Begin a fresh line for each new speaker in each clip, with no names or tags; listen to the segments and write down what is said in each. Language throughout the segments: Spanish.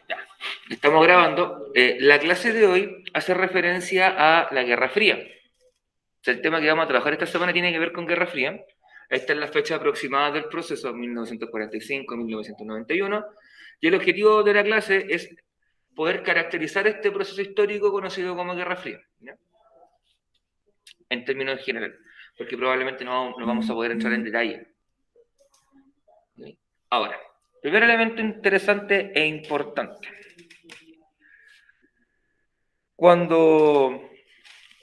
Ya, estamos grabando. La clase de hoy hace referencia a la Guerra Fría. O sea, el tema que vamos a trabajar esta semana tiene que ver con Guerra Fría. Esta es la fecha aproximada del proceso, 1945-1991. Y el objetivo de la clase es poder caracterizar este proceso histórico conocido como Guerra Fría, ¿ya? En términos generales, porque probablemente no vamos a poder entrar en detalle. ¿Sí? Ahora, primer elemento interesante e importante. Cuando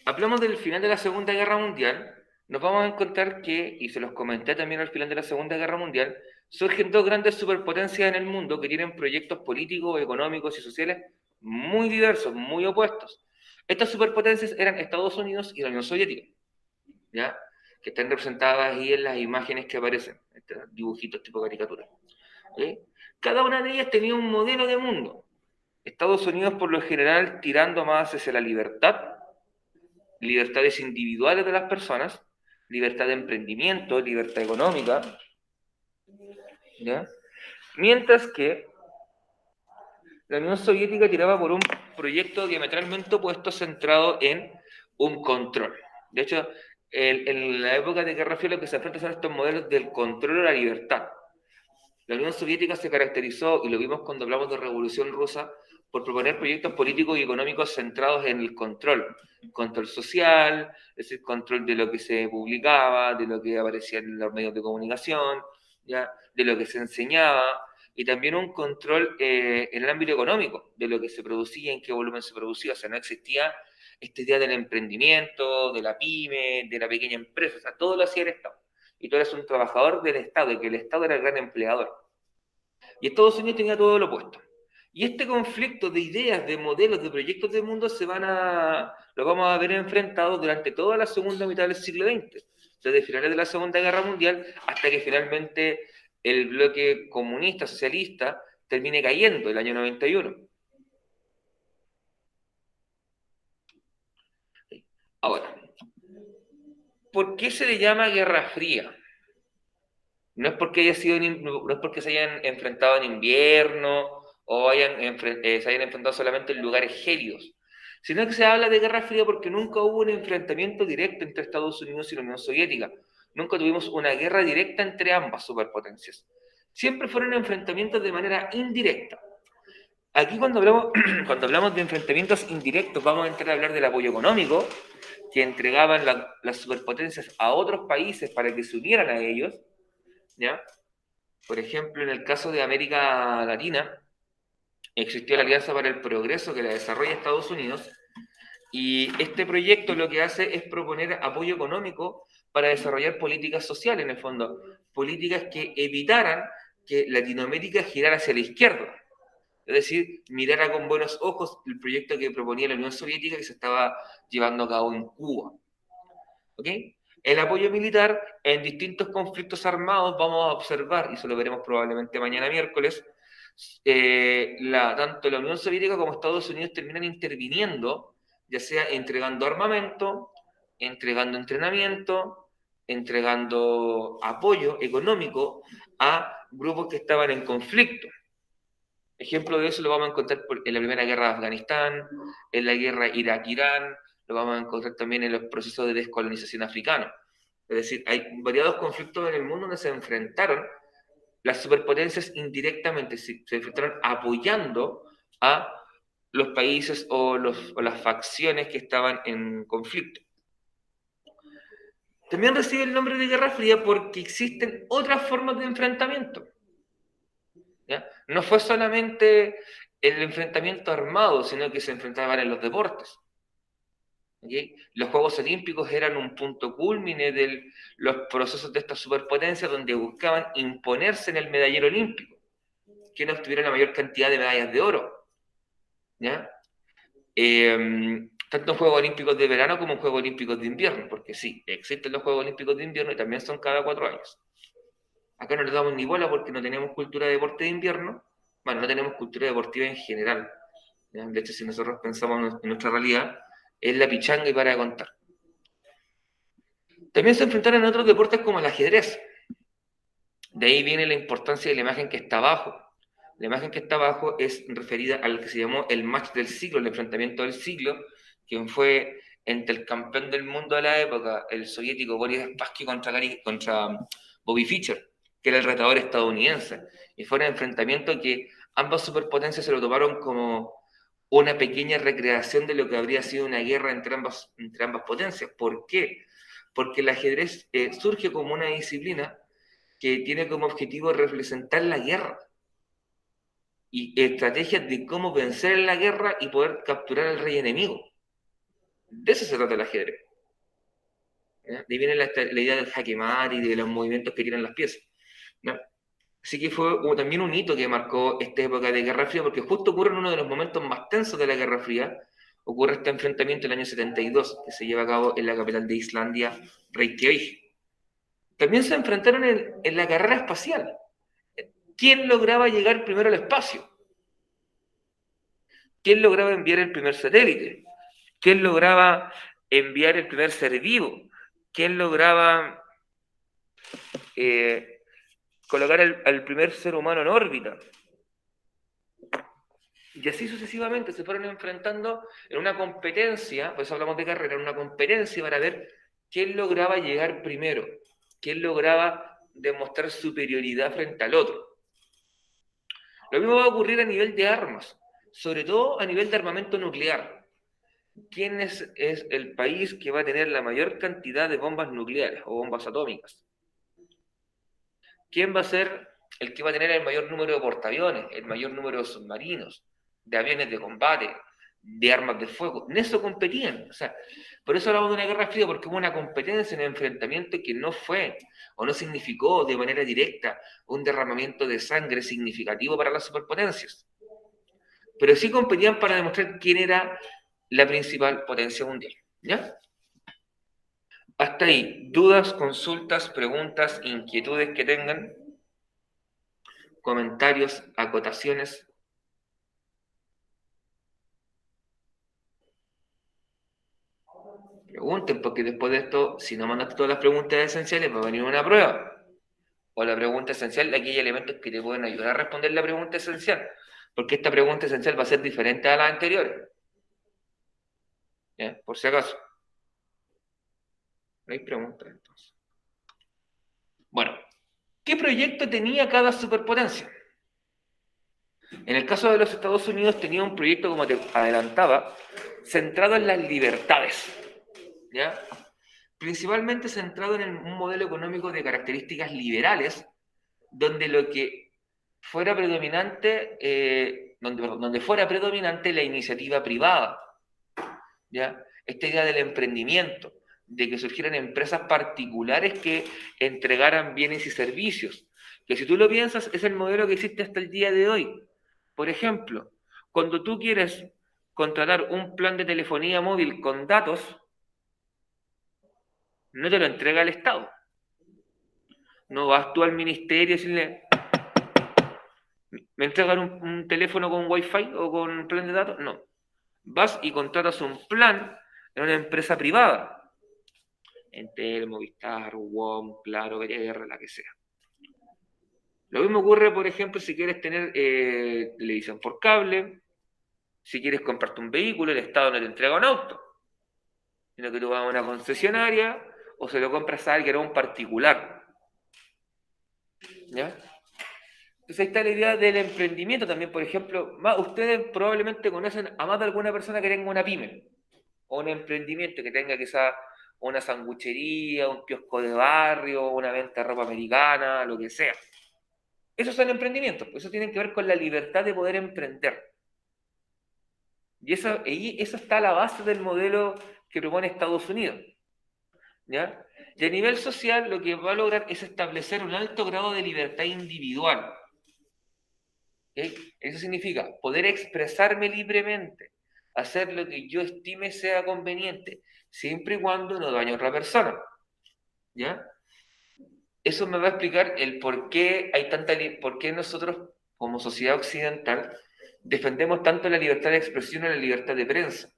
hablamos del final de la Segunda Guerra Mundial, nos vamos a encontrar que, y se los comenté también al final de la Segunda Guerra Mundial, surgen dos grandes superpotencias en el mundo que tienen proyectos políticos, económicos y sociales muy diversos, muy opuestos. Estas superpotencias eran Estados Unidos y la Unión Soviética, ¿ya? Que están representadas ahí en las imágenes que aparecen, estos dibujitos tipo caricatura. ¿Sí? Cada una de ellas tenía un modelo de mundo. Estados Unidos, por lo general, tirando más hacia la libertad, libertades individuales de las personas, libertad de emprendimiento, libertad económica, ¿ya? Mientras que la Unión Soviética tiraba por un proyecto diametralmente opuesto centrado en un control. De hecho, en la época de Guerra Fría lo que se enfrenta son estos modelos del control a la libertad. La Unión Soviética se caracterizó, y lo vimos cuando hablamos de Revolución Rusa, por proponer proyectos políticos y económicos centrados en el control social, es decir, control de lo que se publicaba, de lo que aparecía en los medios de comunicación, ¿ya? De lo que se enseñaba, y también un control en el ámbito económico, de lo que se producía, en qué volumen se producía. O sea, no existía esta idea del emprendimiento, de la pyme, de la pequeña empresa, o sea, todo lo hacía el Estado. Y tú eres un trabajador del Estado, y que el Estado era el gran empleador. Y Estados Unidos tenía todo lo opuesto. Y este conflicto de ideas, de modelos, de proyectos del mundo lo vamos a ver enfrentados durante toda la segunda mitad del siglo XX, desde finales de la Segunda Guerra Mundial hasta que finalmente el bloque comunista, socialista, termine cayendo el año 91. Ahora, ¿por qué se le llama Guerra Fría? No es porque no es porque se hayan enfrentado en invierno o se hayan enfrentado solamente en lugares gélidos, sino que se habla de Guerra Fría porque nunca hubo un enfrentamiento directo entre Estados Unidos y la Unión Soviética. Nunca tuvimos una guerra directa entre ambas superpotencias. Siempre fueron enfrentamientos de manera indirecta. Aquí cuando hablamos de enfrentamientos indirectos vamos a entrar a hablar del apoyo económico que entregaban las superpotencias a otros países para que se unieran a ellos, ¿ya? Por ejemplo, en el caso de América Latina, existió la Alianza para el Progreso que la desarrolla Estados Unidos, y este proyecto lo que hace es proponer apoyo económico para desarrollar políticas sociales, en el fondo, políticas que evitaran que Latinoamérica girara hacia la izquierda. Es decir, mirara con buenos ojos el proyecto que proponía la Unión Soviética que se estaba llevando a cabo en Cuba. ¿Ok? El apoyo militar en distintos conflictos armados vamos a observar, y eso lo veremos probablemente mañana miércoles, tanto la Unión Soviética como Estados Unidos terminan interviniendo, ya sea entregando armamento, entregando entrenamiento, entregando apoyo económico a grupos que estaban en conflicto. Ejemplo de eso lo vamos a encontrar en la primera guerra de Afganistán, en la guerra Irak-Irán, lo vamos a encontrar también en los procesos de descolonización africana. Es decir, hay variados conflictos en el mundo donde se enfrentaron las superpotencias indirectamente, se enfrentaron apoyando a los países o las facciones que estaban en conflicto. También recibe el nombre de Guerra Fría porque existen otras formas de enfrentamiento. ¿Ya? No fue solamente el enfrentamiento armado, sino que se enfrentaban en los deportes. ¿Okay? Los Juegos Olímpicos eran un punto culmine de los procesos de estas superpotencias donde buscaban imponerse en el medallero olímpico, quien obtuviera la mayor cantidad de medallas de oro. ¿Ya? Tanto en Juegos Olímpicos de verano como en Juegos Olímpicos de invierno, porque sí, existen los Juegos Olímpicos de invierno y también son cada 4 años. Acá no le damos ni bola porque no tenemos cultura de deporte de invierno, bueno, no tenemos cultura deportiva en general. ¿Ya? De hecho, si nosotros pensamos en nuestra realidad, es la pichanga y para de contar. También se enfrentaron a otros deportes como el ajedrez. De ahí viene la importancia de la imagen que está abajo, La imagen que está abajo es referida al que se llamó el match del siglo, el enfrentamiento del siglo, quien fue entre el campeón del mundo de la época, el soviético Boris Spassky contra Bobby Fischer, que era el retador estadounidense. Y fue un enfrentamiento que ambas superpotencias se lo tomaron como una pequeña recreación de lo que habría sido una guerra entre ambas potencias. ¿Por qué? Porque el ajedrez surge como una disciplina que tiene como objetivo representar la guerra y estrategias de cómo vencer en la guerra y poder capturar al rey enemigo. De eso se trata el ajedrez. ¿Ya? De ahí viene la idea del jaque mate y de los movimientos que tienen las piezas. ¿Ya? Así que fue también un hito que marcó esta época de Guerra Fría, porque justo ocurre en uno de los momentos más tensos de la Guerra Fría, ocurre este enfrentamiento en el año 72, que se lleva a cabo en la capital de Islandia, Reykjavik. También se enfrentaron en la carrera espacial. ¿Quién lograba llegar primero al espacio? ¿Quién lograba enviar el primer satélite? ¿Quién lograba enviar el primer ser vivo? ¿Quién lograba colocar al primer ser humano en órbita? Y así sucesivamente se fueron enfrentando en una competencia, por eso hablamos de carrera, en una competencia para ver quién lograba llegar primero, quién lograba demostrar superioridad frente al otro. Lo mismo va a ocurrir a nivel de armas, sobre todo a nivel de armamento nuclear. ¿Quién es el país que va a tener la mayor cantidad de bombas nucleares o bombas atómicas? ¿Quién va a ser el que va a tener el mayor número de portaaviones, el mayor número de submarinos, de aviones de combate, de armas de fuego? En eso competían. O sea, por eso hablamos de una guerra fría, porque hubo una competencia en el enfrentamiento que no fue o no significó de manera directa un derramamiento de sangre significativo para las superpotencias. Pero sí competían para demostrar quién era la principal potencia mundial. ¿Ya? Hasta ahí, dudas, consultas, preguntas, inquietudes que tengan, comentarios, acotaciones. Pregunten, porque después de esto, si no mandaste todas las preguntas esenciales, va a venir una prueba. O la pregunta esencial, aquí hay elementos que te pueden ayudar a responder la pregunta esencial, porque esta pregunta esencial va a ser diferente a las anteriores. ¿Ya? Por si acaso. No hay preguntas entonces. Bueno, ¿qué proyecto tenía cada superpotencia? En el caso de los Estados Unidos tenía un proyecto, como te adelantaba, centrado en las libertades, ¿ya? Principalmente centrado en un modelo económico de características liberales, donde lo que fuera predominante, donde fuera predominante la iniciativa privada, ¿ya? Esta idea del emprendimiento, de que surgieran empresas particulares que entregaran bienes y servicios, que si tú lo piensas es el modelo que existe hasta el día de hoy. Por ejemplo, cuando tú quieres contratar un plan de telefonía móvil con datos, no te lo entrega el Estado. No vas tú al ministerio y decirle, ¿me entregan un teléfono con Wi-Fi o con plan de datos? No. Vas y contratas un plan en una empresa privada. Entel, Movistar, WOM, Claro, BTR, la que sea. Lo mismo ocurre, por ejemplo, si quieres tener televisión por cable, si quieres comprarte un vehículo, el Estado no te entrega un auto, sino que tú vas a una concesionaria o se lo compras a alguien, a un particular. ¿Ya? Entonces ahí está la idea del emprendimiento también, por ejemplo, ustedes probablemente conocen a más de alguna persona que tenga una pyme o un emprendimiento que tenga quizá una sanguchería, un kiosco de barrio, una venta de ropa americana, lo que sea. Esos son emprendimientos, eso tiene que ver con la libertad de poder emprender. Y eso está a la base del modelo que propone Estados Unidos. ¿Ya? Y a nivel social lo que va a lograr es establecer un alto grado de libertad individual. ¿Okay? Eso significa poder expresarme libremente, hacer lo que yo estime sea conveniente, siempre y cuando no dañe a otra persona. ¿Ya? Eso me va a explicar el por qué por qué nosotros, como sociedad occidental, defendemos tanto la libertad de expresión y la libertad de prensa.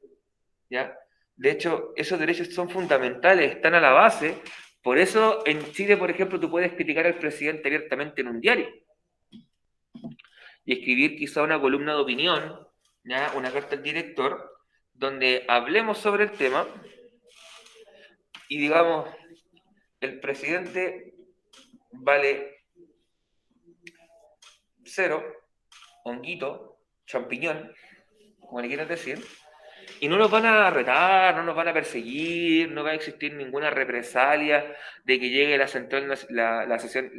¿Ya? De hecho, esos derechos son fundamentales, están a la base. Por eso, en Chile, por ejemplo, tú puedes criticar al presidente abiertamente en un diario. y escribir quizá una columna de opinión, ¿ya? Una carta al director, donde hablemos sobre el tema y digamos, el presidente vale cero, honguito, champiñón, como le quieras decir, y no nos van a retar, no nos van a perseguir, no va a existir ninguna represalia de que llegue la central, la sesión,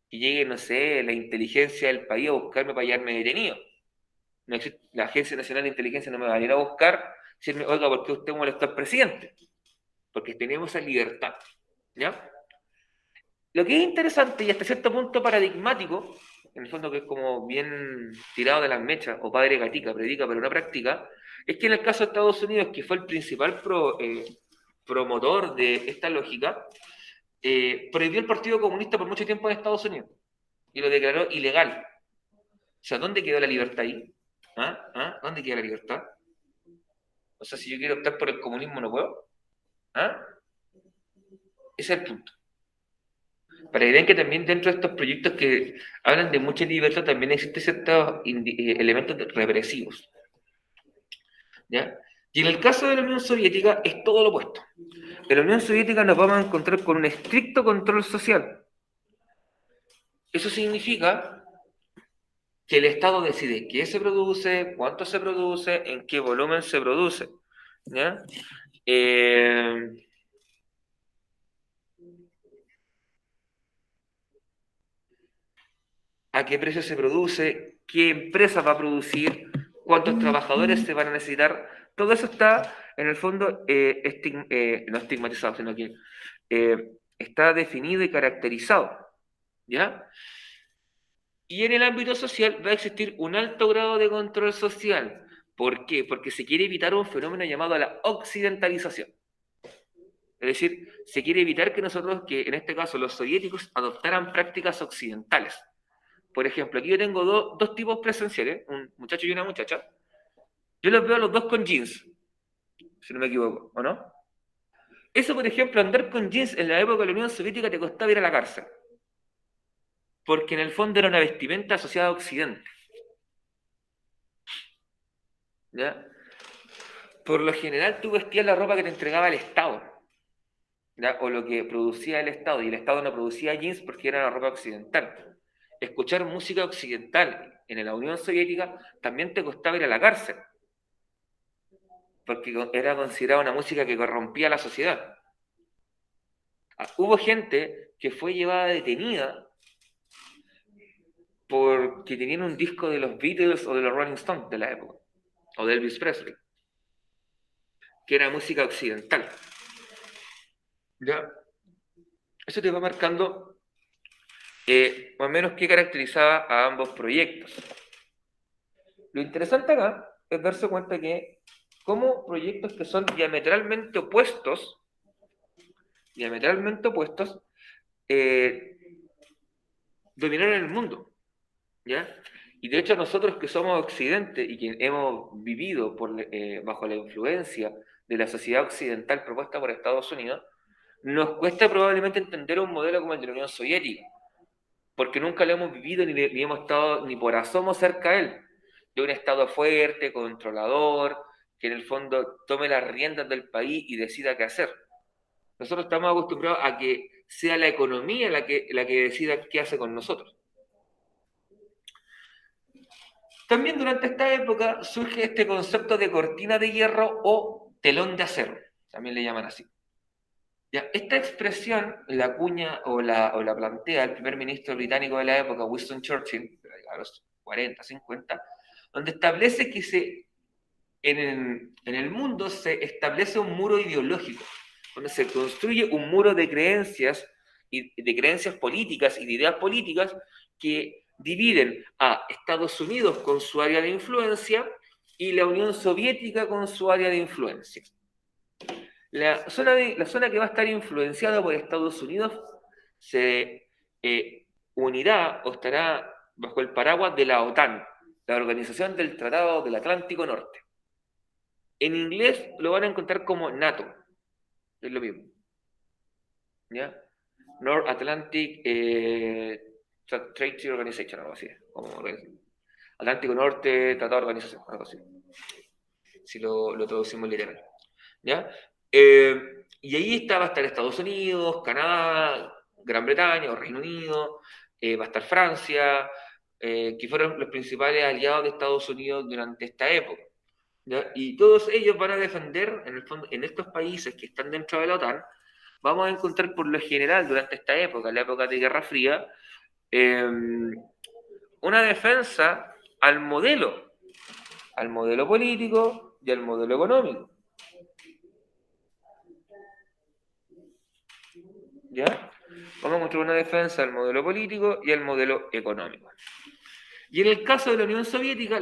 que llegue, no sé, la inteligencia del país a buscarme para hallarme detenido. No existe, la Agencia Nacional de Inteligencia no me va a ir a buscar, decirme, oiga, ¿por qué usted molestó al presidente? Porque tenemos esa libertad, ¿ya? Lo que es interesante y hasta cierto punto paradigmático, en el fondo que es como bien tirado de las mechas, o padre gatica, predica pero no practica, es que en el caso de Estados Unidos, que fue el principal promotor de esta lógica, prohibió el Partido Comunista por mucho tiempo en Estados Unidos y lo declaró ilegal. O sea, ¿dónde quedó la libertad ahí? ¿Ah? ¿Ah? ¿Dónde queda la libertad? O sea, si yo quiero optar por el comunismo, ¿no puedo? ¿Ah? Ese es el punto. Para que vean que también dentro de estos proyectos que hablan de mucha libertad también existen ciertos elementos represivos. ¿Ya? Y en el caso de la Unión Soviética es todo lo opuesto. En la Unión Soviética nos vamos a encontrar con un estricto control social. Eso significa que el Estado decide qué se produce, cuánto se produce, en qué volumen se produce. ¿Ya? A qué precio se produce, qué empresa va a producir, cuántos trabajadores se van a necesitar. Todo eso está, en el fondo, no estigmatizado, sino que está definido y caracterizado. ¿Ya? Y en el ámbito social va a existir un alto grado de control social. ¿Por qué? Porque se quiere evitar un fenómeno llamado la occidentalización. Es decir, se quiere evitar que nosotros, que en este caso los soviéticos, adoptaran prácticas occidentales. Por ejemplo, aquí yo tengo dos tipos presenciales, un muchacho y una muchacha. Yo los veo a los dos con jeans, si no me equivoco, ¿o no? Eso, por ejemplo, andar con jeans en la época de la Unión Soviética te costaba ir a la cárcel, porque en el fondo era una vestimenta asociada a Occidente. ¿Ya? Por lo general tú vestías la ropa que te entregaba el Estado, ¿ya? O lo que producía el Estado, y el Estado no producía jeans porque era la ropa occidental. Escuchar música occidental en la Unión Soviética también te costaba ir a la cárcel, porque era considerada una música que corrompía la sociedad. Hubo gente que fue llevada detenida porque tenían un disco de los Beatles o de los Rolling Stones de la época, o de Elvis Presley, que era música occidental. ¿Ya? Eso te va marcando más o menos qué caracterizaba a ambos proyectos. Lo interesante acá es darse cuenta que como proyectos que son diametralmente opuestos, dominaron el mundo, ¿ya? Y de hecho nosotros que somos occidente y que hemos vivido bajo la influencia de la sociedad occidental propuesta por Estados Unidos, nos cuesta probablemente entender un modelo como el de la Unión Soviética, porque nunca lo hemos vivido ni hemos estado ni por asomo cerca de él, de un Estado fuerte, controlador, que en el fondo tome las riendas del país y decida qué hacer. Nosotros estamos acostumbrados a que sea la economía la que decida qué hace con nosotros. También durante esta época surge este concepto de cortina de hierro o telón de acero, también le llaman así. Ya, esta expresión la acuña o la plantea el primer ministro británico de la época, Winston Churchill, a los 40, 50, donde establece que en el mundo se establece un muro ideológico, donde se construye un muro de creencias políticas y de ideas políticas que dividen a Estados Unidos con su área de influencia y la Unión Soviética con su área de influencia. La zona que va a estar influenciada por Estados Unidos se unirá o estará bajo el paraguas de la OTAN, la Organización del Tratado del Atlántico Norte. En inglés lo van a encontrar como NATO, es lo mismo. ¿Ya? North Atlantic Treaty Organization, algo así, como Atlántico Norte, Tratado de Organización, algo así, si lo traducimos literal, ¿ya? Y ahí va a estar Estados Unidos, Canadá, Gran Bretaña o Reino Unido, va a estar Francia, que fueron los principales aliados de Estados Unidos durante esta época, ¿ya? Y todos ellos van a defender, en el fondo, en estos países que están dentro de la OTAN, vamos a encontrar por lo general durante esta época, la época de Guerra Fría, una defensa al modelo político y al modelo económico. ¿Ya? Vamos a encontrar una defensa al modelo político y al modelo económico. Y en el caso de la Unión Soviética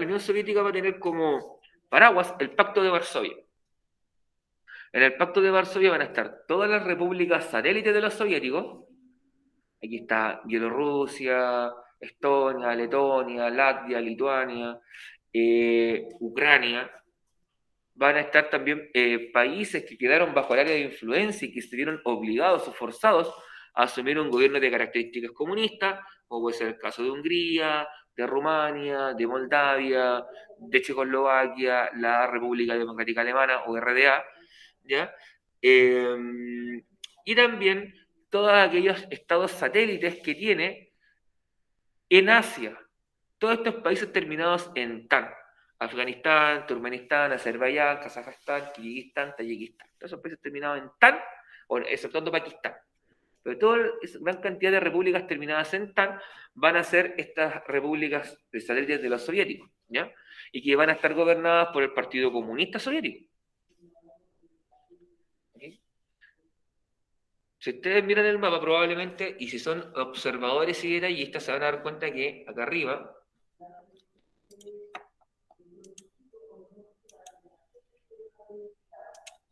va a tener como paraguas el Pacto de Varsovia. En el Pacto de Varsovia van a estar todas las repúblicas satélites de los soviéticos. Aquí está Bielorrusia, Estonia, Letonia, Latvia, Lituania, Ucrania. Van a estar también países que quedaron bajo el área de influencia y que se vieron obligados o forzados a asumir un gobierno de características comunistas, como puede ser el caso de Hungría, de Rumania, de Moldavia, de Checoslovaquia, la República Democrática Alemana o RDA, ¿ya? Y también todos aquellos estados satélites que tiene en Asia, todos estos países terminados en TAN, Afganistán, Turkmenistán, Azerbaiyán, Kazajstán, Kirguistán, Tayikistán, todos esos países terminados en TAN, bueno, exceptuando Pakistán, pero toda esa gran cantidad de repúblicas terminadas en TAN van a ser estas repúblicas de satélites de los soviéticos, ¿ya? Y que van a estar gobernadas por el Partido Comunista Soviético. Si ustedes miran el mapa probablemente, y si son observadores y detallistas, se van a dar cuenta que acá arriba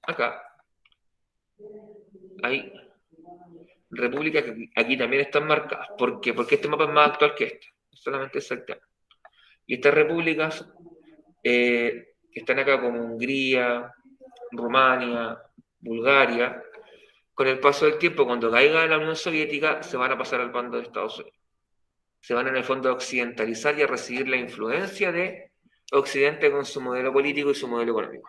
acá hay repúblicas que aquí también están marcadas. ¿Por qué? Porque este mapa es más actual que este, solamente es el tema. Y estas repúblicas están acá como Hungría, Rumania, Bulgaria. Con el paso del tiempo, cuando caiga la Unión Soviética, se van a pasar al bando de Estados Unidos. Se van en el fondo a occidentalizar y a recibir la influencia de Occidente con su modelo político y su modelo económico.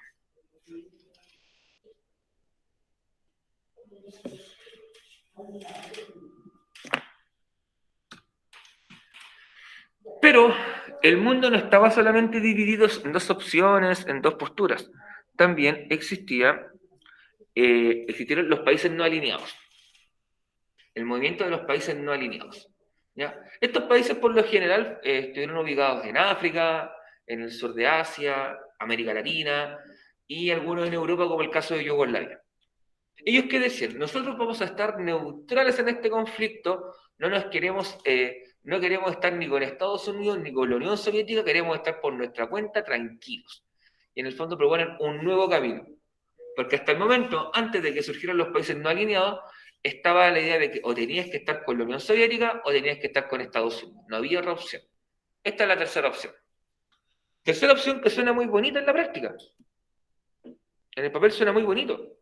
Pero el mundo no estaba solamente dividido en dos opciones, en dos posturas. También existieron los países no alineados. El movimiento de los países no alineados. ¿Ya? Estos países por lo general estuvieron ubicados en África, en el sur de Asia, América Latina y algunos en Europa, como el caso de Yugoslavia. Ellos qué decían, nosotros vamos a estar neutrales en este conflicto, no queremos estar ni con Estados Unidos ni con la Unión Soviética, queremos estar por nuestra cuenta tranquilos. Y en el fondo proponen un nuevo camino. Porque hasta el momento, antes de que surgieran los países no alineados, estaba la idea de que o tenías que estar con la Unión Soviética o tenías que estar con Estados Unidos. No había otra opción. Esta es la tercera opción. Tercera opción que suena muy bonita en la práctica. En el papel suena muy bonito.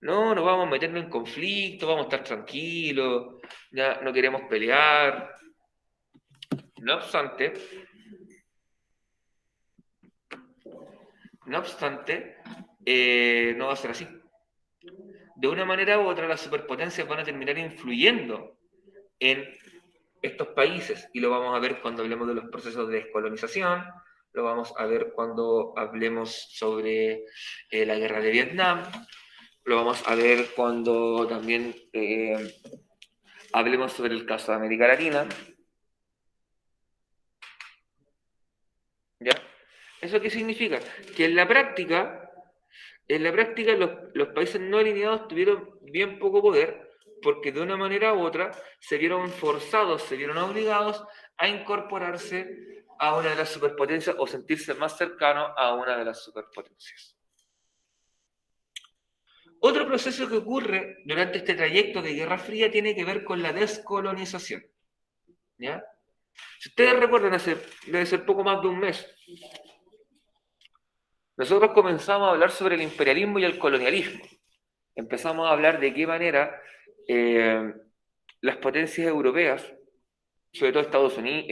No vamos a meternos en conflicto, vamos a estar tranquilos, ya no queremos pelear. No obstante, no va a ser así. De una manera u otra, las superpotencias van a terminar influyendo en estos países, y lo vamos a ver cuando hablemos de los procesos de descolonización, lo vamos a ver cuando hablemos sobre la guerra de Vietnam, lo vamos a ver cuando también hablemos sobre el caso de América Latina. ¿Ya? ¿Eso qué significa? Que en la práctica los países no alineados tuvieron bien poco poder, porque de una manera u otra se vieron forzados, se vieron obligados a incorporarse a una de las superpotencias o sentirse más cercanos a una de las superpotencias. Otro proceso que ocurre durante este trayecto de Guerra Fría tiene que ver con la descolonización. ¿Ya? Si ustedes recuerdan, debe ser poco más de un mes, nosotros comenzamos a hablar sobre el imperialismo y el colonialismo. Empezamos a hablar de qué manera las potencias europeas sobre todo Estados Unidos,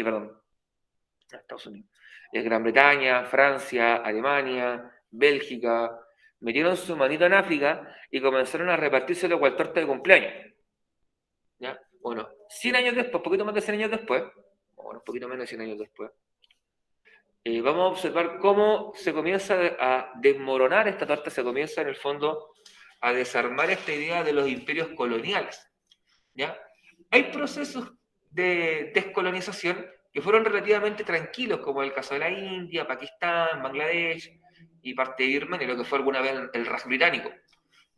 Gran Bretaña, Francia, Alemania, Bélgica, metieron su manito en África y comenzaron a repartírselo cual torta de cumpleaños. ¿Ya? Bueno, 100 años después, poquito más de 100 años después, bueno, un poquito menos de 100 años después, vamos a observar cómo se comienza a desmoronar esta torta, se comienza en el fondo a desarmar esta idea de los imperios coloniales. ¿Ya? Hay procesos de descolonización que fueron relativamente tranquilos, como el caso de la India, Pakistán, Bangladesh y parte de Birmania, lo que fue alguna vez el Raj británico.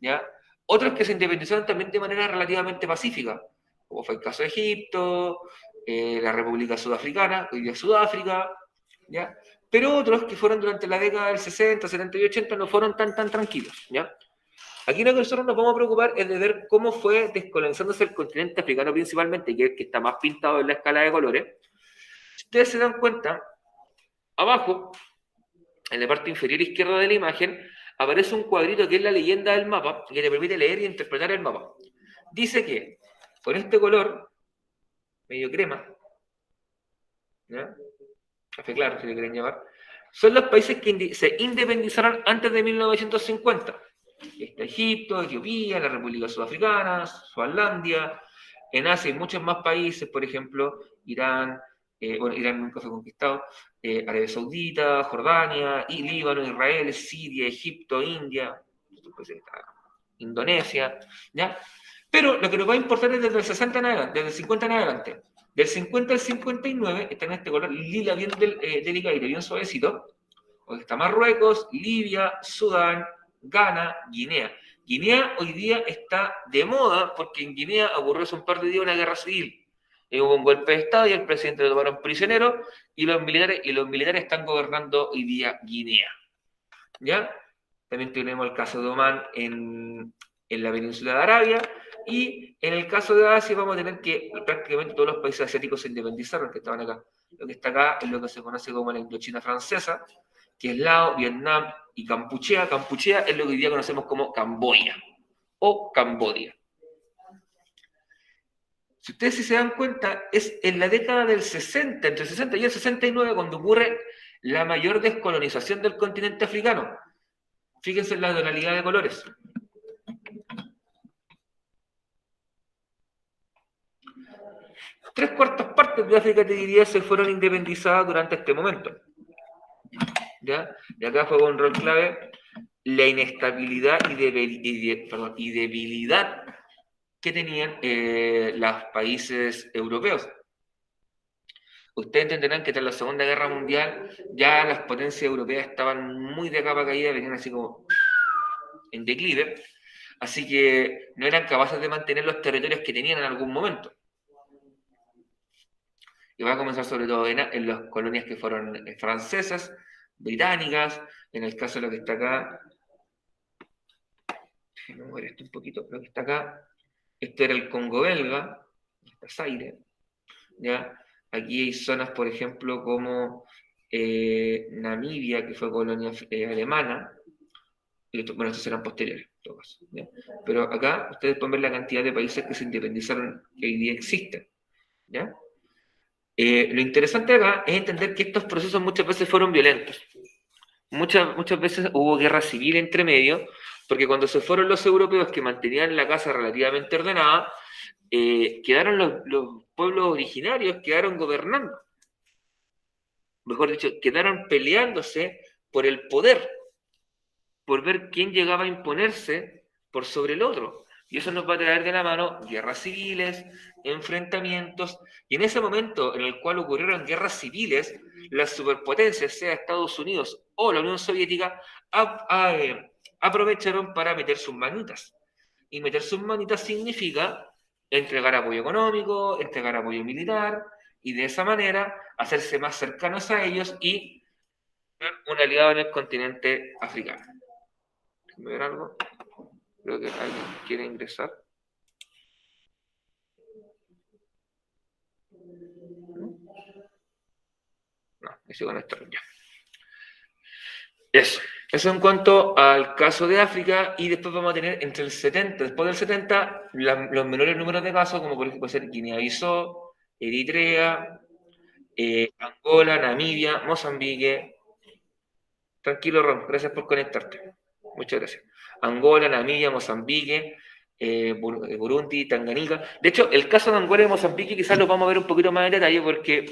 ¿Ya? Otros que se independizaron también de manera relativamente pacífica, como fue el caso de Egipto, la República Sudafricana, hoy día Sudáfrica, ¿ya? Pero otros que fueron durante la década del 60, 70 y 80 no fueron tan tranquilos, ¿ya? Aquí lo que nosotros nos vamos a preocupar es de ver cómo fue descolonizándose el continente africano principalmente, que es el que está más pintado en la escala de colores. Si ustedes se dan cuenta, abajo, en la parte inferior izquierda de la imagen, aparece un cuadrito que es la leyenda del mapa, que te permite leer y interpretar el mapa. Dice que con este color, medio crema, ¿ya? Café claro, si le quieren llamar, son los países que se independizaron antes de 1950. Está Egipto, Etiopía, la República Sudafricana, Suazilandia. En Asia hay muchos más países, por ejemplo, Irán, Irán nunca fue conquistado, Arabia Saudita, Jordania, y Líbano, Israel, Siria, Egipto, India, Indonesia, ¿ya? Pero lo que nos va a importar es desde el 60 en adelante, desde el 50 en adelante. Del 50 al 59 está en este color lila bien delicado y bien suavecito. Está Marruecos, Libia, Sudán, Ghana, Guinea. Guinea hoy día está de moda porque en Guinea ocurrió hace un par de días una guerra civil. Hubo un golpe de Estado y el presidente lo tomaron prisionero y los militares están gobernando hoy día Guinea. ¿Ya? También tenemos el caso de Omán en la península de Arabia. Y en el caso de Asia vamos a tener que prácticamente todos los países asiáticos se independizaron, que estaban acá. Lo que está acá es lo que se conoce como la Indochina francesa, que es Laos, Vietnam y Kampuchea. Kampuchea es lo que hoy día conocemos como Camboya o Cambodia. Si ustedes se dan cuenta, es en la década del 60, entre el 60 y el 69, cuando ocurre la mayor descolonización del continente africano. Fíjense en la tonalidad de colores. Tres cuartas partes de África, te diría, se fueron independizadas durante este momento. ¿Ya? Y acá juega un rol clave la inestabilidad y debilidad que tenían los países europeos. Ustedes entenderán que tras la Segunda Guerra Mundial ya las potencias europeas estaban muy de capa caída, venían así como en declive, así que no eran capaces de mantener los territorios que tenían en algún momento. Y va a comenzar sobre todo en las colonias que fueron francesas, británicas, en el caso de lo que está acá, déjenme mover esto un poquito, lo que está acá, esto era el Congo belga, está Zaire, ¿ya? Aquí hay zonas, por ejemplo, como Namibia, que fue colonia alemana, y bueno, estos eran posteriores, en todo caso, ¿ya? Pero acá ustedes pueden ver la cantidad de países que se independizaron que hoy día existen, ¿ya? Lo interesante acá es entender que estos procesos muchas veces fueron violentos. Muchas veces hubo guerra civil entre medio, porque cuando se fueron los europeos que mantenían la casa relativamente ordenada, quedaron los pueblos originarios, quedaron gobernando. Mejor dicho, quedaron peleándose por el poder, por ver quién llegaba a imponerse por sobre el otro. Y eso nos va a traer de la mano guerras civiles, enfrentamientos, y en ese momento en el cual ocurrieron guerras civiles, las superpotencias, sea Estados Unidos o la Unión Soviética, aprovecharon para meter sus manitas. Y meter sus manitas significa entregar apoyo económico, entregar apoyo militar, y de esa manera hacerse más cercanos a ellos y ser un aliado en el continente africano. ¿Me ver algo? Creo que alguien quiere ingresar. No, me sigo conectando ya. Eso en cuanto al caso de África, y después vamos a tener entre el 70, después del 70, los menores números de casos, como por ejemplo puede ser Guinea-Bissau, Eritrea, Angola, Namibia, Mozambique. Tranquilo, Ron, gracias por conectarte. Muchas gracias. Angola, Namibia, Mozambique, Burundi, Tanganica. De hecho, el caso de Angola y Mozambique quizás lo vamos a ver un poquito más en detalle porque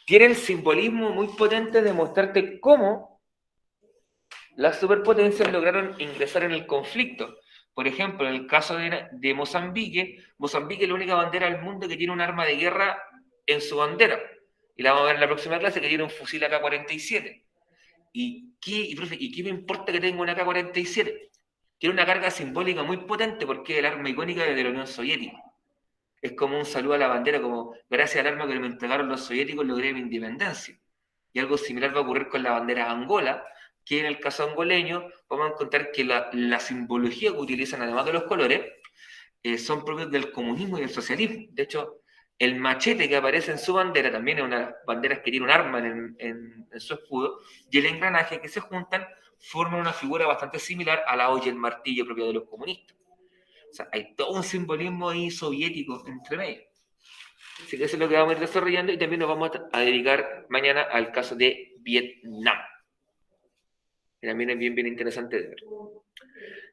tiene el simbolismo muy potente de mostrarte cómo las superpotencias lograron ingresar en el conflicto. Por ejemplo, en el caso de Mozambique, Mozambique es la única bandera del mundo que tiene un arma de guerra en su bandera. Y la vamos a ver en la próxima clase, que tiene un fusil AK-47. ¿Y qué me importa que tenga un AK-47? Tiene una carga simbólica muy potente porque es el arma icónica de la Unión Soviética. Es como un saludo a la bandera, como gracias al arma que me entregaron los soviéticos logré mi independencia. Y algo similar va a ocurrir con la bandera de Angola, que en el caso angoleño vamos a encontrar que la simbología que utilizan, además de los colores, son propios del comunismo y del socialismo. De hecho, el machete que aparece en su bandera también es una de las banderas que tiene un arma en su escudo, y el engranaje que se juntan forman una figura bastante similar a la olla y el martillo propio de los comunistas. O sea, hay todo un simbolismo ahí soviético entre medio. Así que eso es lo que vamos a ir desarrollando y también nos vamos a dedicar mañana al caso de Vietnam. Que también es bien interesante de ver.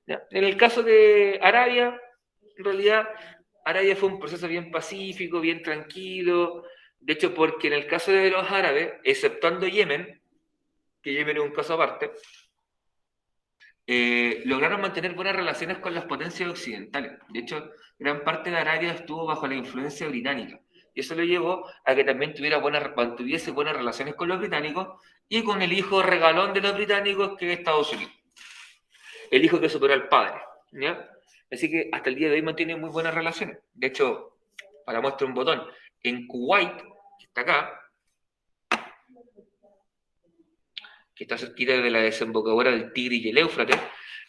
¿Ya? En el caso de Arabia, en realidad Arabia fue un proceso bien pacífico, bien tranquilo. De hecho, porque en el caso de los árabes, exceptuando Yemen, que Yemen es un caso aparte, lograron mantener buenas relaciones con las potencias occidentales. De hecho, gran parte de Arabia estuvo bajo la influencia británica. Y eso lo llevó a que también mantuviese buenas relaciones con los británicos y con el hijo regalón de los británicos, que es Estados Unidos. El hijo que superó al padre. ¿Ya? Así que hasta el día de hoy mantienen muy buenas relaciones. De hecho, para muestra un botón, en Kuwait, que está acá, que está cerquita de la desembocadura del Tigris y el Éufrates,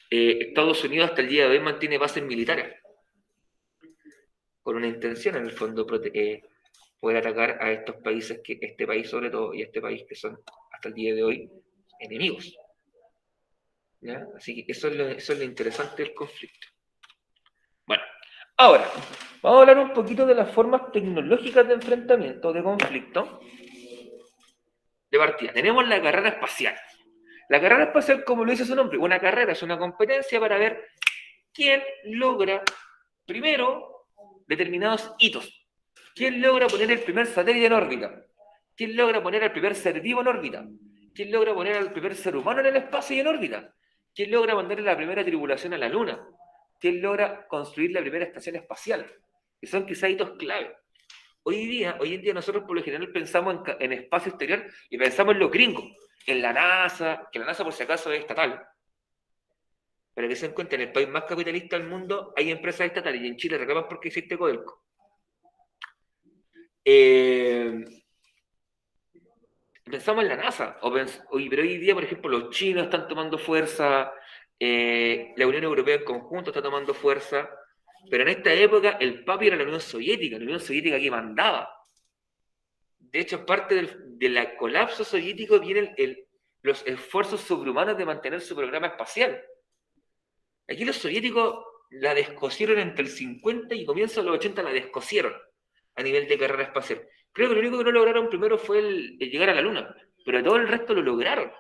Estados Unidos hasta el día de hoy mantiene bases militares, con una intención en el fondo poder atacar a estos países, este país sobre todo, y este país que son hasta el día de hoy enemigos. ¿Ya? Así que eso es lo interesante del conflicto. Bueno, ahora, vamos a hablar un poquito de las formas tecnológicas de enfrentamiento, de conflicto. De partida, tenemos la carrera espacial. La carrera espacial, como lo dice su nombre, una carrera es una competencia para ver quién logra primero determinados hitos. ¿Quién logra poner el primer satélite en órbita? ¿Quién logra poner al primer ser vivo en órbita? ¿Quién logra poner al primer ser humano en el espacio y en órbita? ¿Quién logra mandar la primera tripulación a la Luna? ¿Quién logra construir la primera estación espacial? Que son quizá hitos clave. Hoy en día nosotros por lo general pensamos en espacio exterior y pensamos en los gringos, en la NASA, que la NASA por si acaso es estatal. Para que se den cuenta, en el país más capitalista del mundo hay empresas estatales y en Chile reclaman porque existe Codelco. Pensamos en la NASA, pero hoy día, por ejemplo, los chinos están tomando fuerza, la Unión Europea en conjunto está tomando fuerza, pero en esta época el papi era la Unión Soviética que mandaba. De hecho, parte del colapso soviético vienen los esfuerzos sobrehumanos de mantener su programa espacial. Aquí los soviéticos la descosieron entre el 50 y comienzo de los 80, la descosieron a nivel de carrera espacial. Creo que lo único que no lograron primero fue el llegar a la Luna, pero todo el resto lo lograron.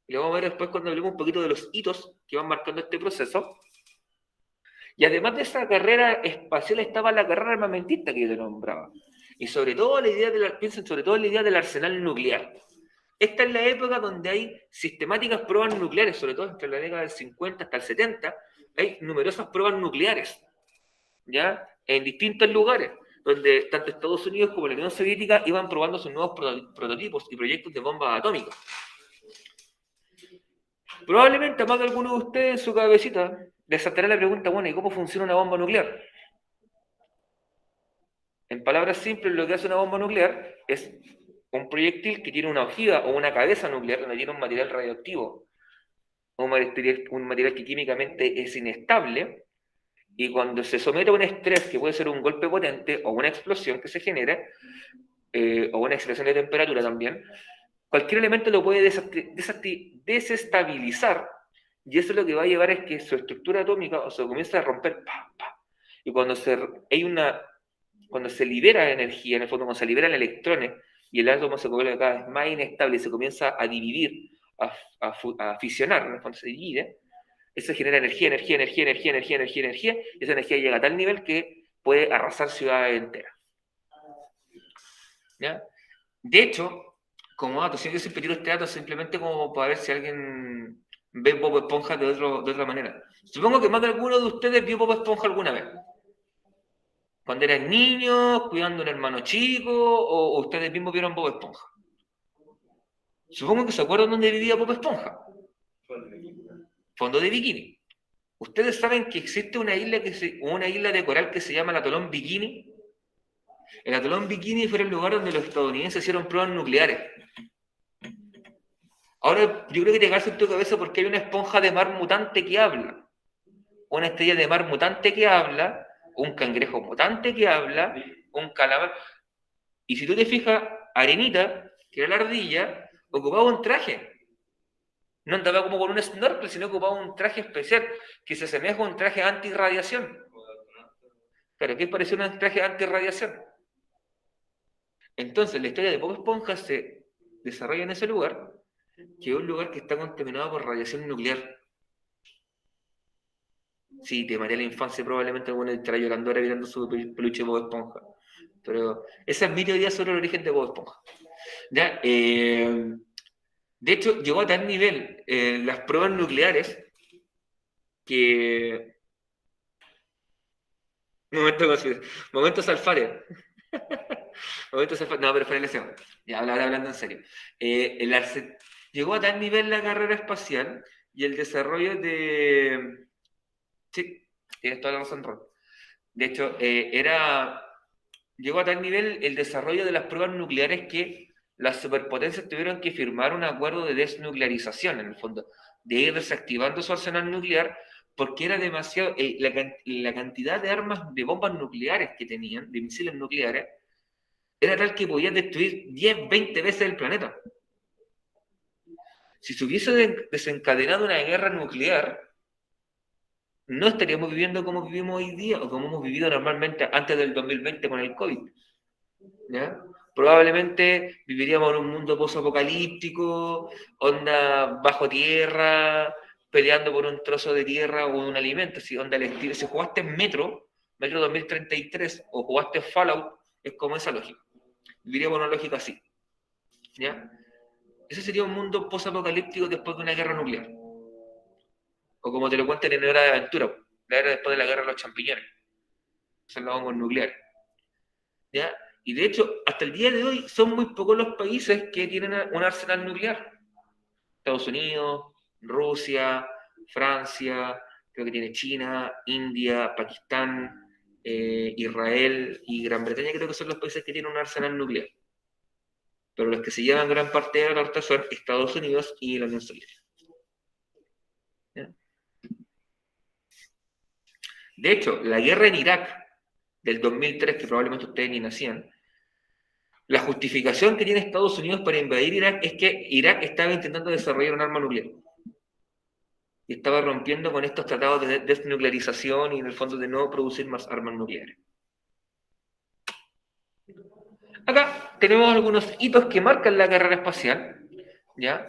Y lo vamos a ver después cuando hablemos un poquito de los hitos que van marcando este proceso. Y además de esa carrera espacial estaba la carrera armamentista que yo te nombraba. Y sobre todo piensen sobre todo la idea del arsenal nuclear. Esta es la época donde hay sistemáticas pruebas nucleares, sobre todo entre la década del 50 hasta el 70, hay numerosas pruebas nucleares, ¿ya? En distintos lugares, donde tanto Estados Unidos como la Unión Soviética iban probando sus nuevos prototipos y proyectos de bombas atómicas. Probablemente a más de alguno de ustedes en su cabecita les saltará la pregunta, bueno, ¿y cómo funciona una bomba nuclear? En palabras simples, lo que hace una bomba nuclear es un proyectil que tiene una ojiva o una cabeza nuclear donde tiene un material radioactivo, un material que químicamente es inestable, y cuando se somete a un estrés, que puede ser un golpe potente o una explosión que se genere, o una excitación de temperatura también, cualquier elemento lo puede desestabilizar, y eso lo que va a llevar es que su estructura atómica se comienza a romper, y cuando hay una cuando se libera energía, en el fondo, cuando se liberan electrones y el átomo se vuelve cada vez más inestable y se comienza a dividir, a fisionar, en el fondo se divide, eso genera energía, y esa energía llega a tal nivel que puede arrasar ciudades enteras. ¿Ya? De hecho, como dato, siempre tiro este dato simplemente como para ver si alguien ve Bob Esponja de otra manera. Supongo que más de alguno de ustedes vio Bob Esponja alguna vez. Cuando eran niños, cuidando a un hermano chico, o ustedes mismos vieron Bob Esponja. Supongo que se acuerdan dónde vivía Bob Esponja. Fondo de Bikini. ¿Ustedes saben que existe una isla de coral que se llama el Atolón Bikini? El Atolón Bikini fue el lugar donde los estadounidenses hicieron pruebas nucleares. Ahora, yo creo que te caes en tu cabeza porque hay una esponja de mar mutante que habla, una estrella de mar mutante que habla, un cangrejo mutante que habla, un calamar. Y si tú te fijas, Arenita, que era la ardilla, ocupaba un traje. No andaba como con un snorkel, sino ocupaba un traje especial que se asemeja a un traje antirradiación. Claro, ¿qué es parecido a un traje antirradiación? Entonces, la historia de Bob Esponja se desarrolla en ese lugar, que es un lugar que está contaminado por radiación nuclear. Sí, te maté la infancia, probablemente alguno estará llorando ahora mirando su peluche de Bob Esponja. Pero esa es mi teoría sobre el origen de Bob Esponja. ¿Ya? De hecho, llegó a tal nivel las pruebas nucleares que... Momentos alfares. Momentos alfares. No, pero fue el deseo. Ya, ahora hablando en serio. Llegó a tal nivel la carrera espacial y el desarrollo de... Sí, tienes toda la razón, Ron. De hecho, llegó a tal nivel el desarrollo de las pruebas nucleares que las superpotencias tuvieron que firmar un acuerdo de desnuclearización, en el fondo, de ir desactivando su arsenal nuclear, porque era demasiado, la cantidad de armas, de bombas nucleares que tenían, de misiles nucleares, era tal que podían destruir 10, 20 veces el planeta. Si se hubiese desencadenado una guerra nuclear, no estaríamos viviendo como vivimos hoy día o como hemos vivido normalmente antes del 2020 con el COVID. ¿Ya? Probablemente viviríamos en un mundo post-apocalíptico, onda bajo tierra, peleando por un trozo de tierra o un alimento. Si, onda, si jugaste en Metro 2033, o jugaste en Fallout, es como esa lógica. Viviríamos una lógica así. ¿Ya? Ese sería un mundo post-apocalíptico después de una guerra nuclear. O como te lo cuentan en Hora de Aventura, la era después de la guerra de los champiñones. Son los hongos nucleares. ¿Ya? Y de hecho, hasta el día de hoy son muy pocos los países que tienen un arsenal nuclear. Estados Unidos, Rusia, Francia, creo que tiene China, India, Pakistán, Israel y Gran Bretaña, creo que son los países que tienen un arsenal nuclear. Pero los que se llevan gran parte de la torta son Estados Unidos y la Unión Soviética. ¿Ya? De hecho, la guerra en Irak del 2003, que probablemente ustedes ni nacían, la justificación que tiene Estados Unidos para invadir Irak es que Irak estaba intentando desarrollar un arma nuclear. Y estaba rompiendo con estos tratados de desnuclearización y en el fondo de no producir más armas nucleares. Acá tenemos algunos hitos que marcan la carrera espacial. ¿Ya?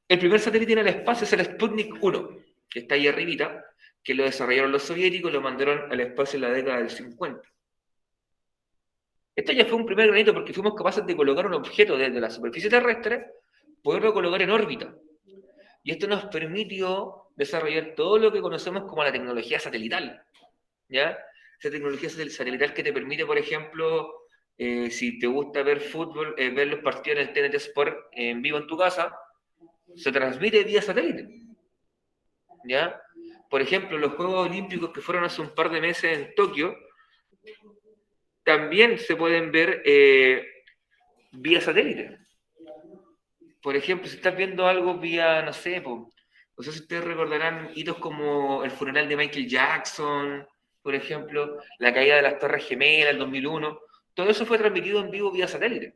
El primer satélite en el espacio es el Sputnik 1, que está ahí arribita, que lo desarrollaron los soviéticos y lo mandaron al espacio en la década del 50. Esto ya fue un primer granito porque fuimos capaces de colocar un objeto desde la superficie terrestre, poderlo colocar en órbita. Y esto nos permitió desarrollar todo lo que conocemos como la tecnología satelital. ¿Ya? Esa tecnología satelital que te permite, por ejemplo, si te gusta ver fútbol, ver los partidos en el TNT Sport en vivo en tu casa, se transmite vía satélite. ¿Ya? Por ejemplo, los Juegos Olímpicos que fueron hace un par de meses en Tokio, también se pueden ver vía satélite. Por ejemplo, si estás viendo algo vía, no sé, no sé si ustedes recordarán hitos como el funeral de Michael Jackson, por ejemplo, la caída de las Torres Gemelas en 2001, todo eso fue transmitido en vivo vía satélite.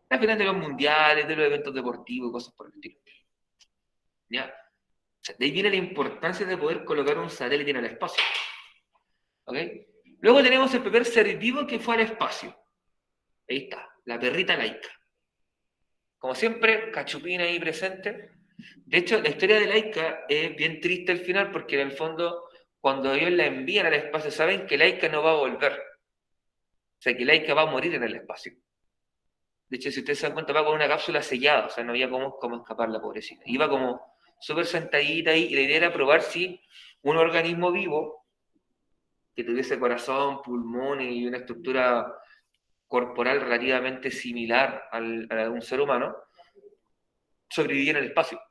Al final de los mundiales, de los eventos deportivos, cosas por el estilo. ¿Ya? O sea, de ahí viene la importancia de poder colocar un satélite en el espacio. ¿Ok? Luego tenemos el primer ser vivo que fue al espacio. Ahí está, la perrita Laika. Como siempre, Cachupín ahí presente. De hecho, la historia de Laika es bien triste al final porque en el fondo, cuando ellos la envían al espacio, saben que Laika no va a volver. O sea, que Laika va a morir en el espacio. De hecho, si ustedes se dan cuenta, va con una cápsula sellada, o sea, no había cómo escapar la pobrecita. Iba como súper sentadita ahí, y la idea era probar si un organismo vivo, que tuviese corazón, pulmones y una estructura corporal relativamente similar a un ser humano, sobrevivía en el espacio.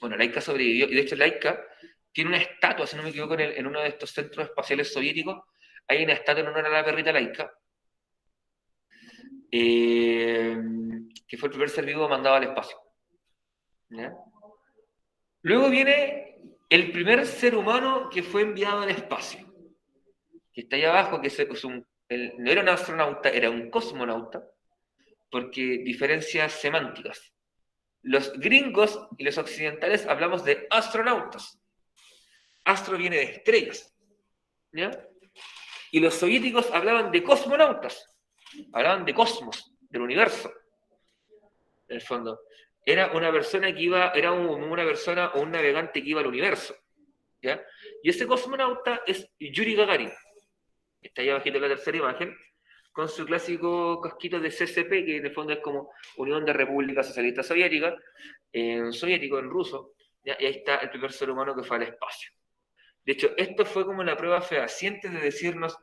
Bueno, Laika sobrevivió, y de hecho Laika tiene una estatua, si no me equivoco, en uno de estos centros espaciales soviéticos, hay una estatua en honor a la perrita Laika, que fue el primer ser vivo mandado al espacio. ¿Ya? Luego viene el primer ser humano que fue enviado al espacio, que está ahí abajo, que no era un astronauta, era un cosmonauta, porque diferencias semánticas. Los gringos y los occidentales hablamos de astronautas. Astro viene de estrellas, ¿ya? Y los soviéticos hablaban de cosmonautas, hablaban de cosmos, del universo, en el fondo. Era una persona que iba, era una persona o un navegante que iba al universo, ¿ya? Y ese cosmonauta es Yuri Gagarin, que está ahí abajito en la tercera imagen, con su clásico casquito de CCP, que en el fondo es como Unión de Repúblicas Socialistas Soviéticas, en soviético, en ruso, ¿ya? Y ahí está el primer ser humano que fue al espacio. De hecho, esto fue como la prueba fehaciente de decirnos,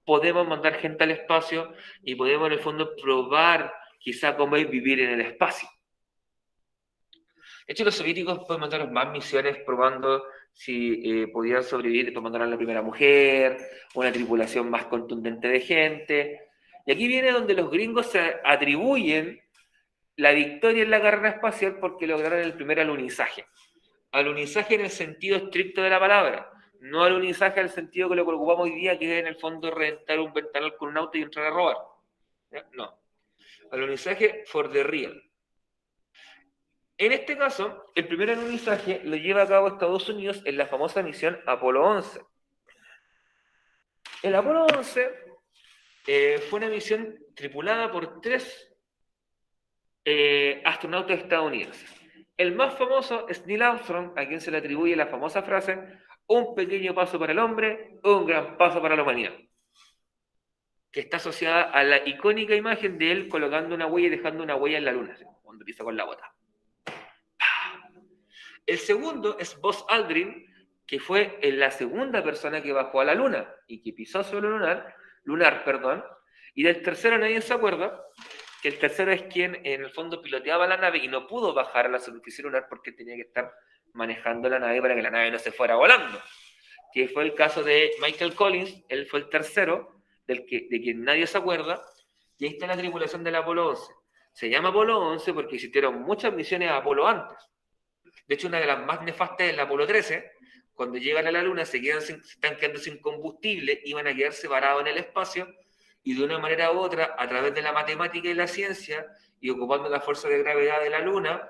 podemos mandar gente al espacio y podemos en el fondo probar quizá cómo es vivir en el espacio. De hecho, los soviéticos pueden mandar más misiones probando si podían sobrevivir, después mandaron a la primera mujer, una tripulación más contundente de gente. Y aquí viene donde los gringos se atribuyen la victoria en la carrera espacial porque lograron el primer alunizaje. Alunizaje en el sentido estricto de la palabra, no alunizaje en el sentido que lo ocupamos hoy día, que es en el fondo reventar un ventanal con un auto y entrar a robar. No. Alunizaje for the real. En este caso, el primer alunizaje lo lleva a cabo Estados Unidos en la famosa misión Apolo 11. El Apolo 11 fue una misión tripulada por 3 astronautas estadounidenses. El más famoso es Neil Armstrong, a quien se le atribuye la famosa frase: un pequeño paso para el hombre, un gran paso para la humanidad, que está asociada a la icónica imagen de él colocando una huella y dejando una huella en la luna, cuando pisa con la bota. El segundo es Buzz Aldrin, que fue la segunda persona que bajó a la luna y que pisó suelo lunar, y del tercero nadie se acuerda, que el tercero es quien en el fondo piloteaba la nave y no pudo bajar a la superficie lunar porque tenía que estar manejando la nave para que la nave no se fuera volando, que fue el caso de Michael Collins. Él fue el tercero, de quien nadie se acuerda, y ahí está la tripulación del Apolo 11. Se llama Apolo 11 porque existieron muchas misiones a Apolo antes. De hecho, una de las más nefastas es el Apolo 13, cuando llegan a la Luna, se están quedando sin combustible, iban a quedar separados en el espacio, y de una manera u otra, a través de la matemática y la ciencia, y ocupando la fuerza de gravedad de la Luna,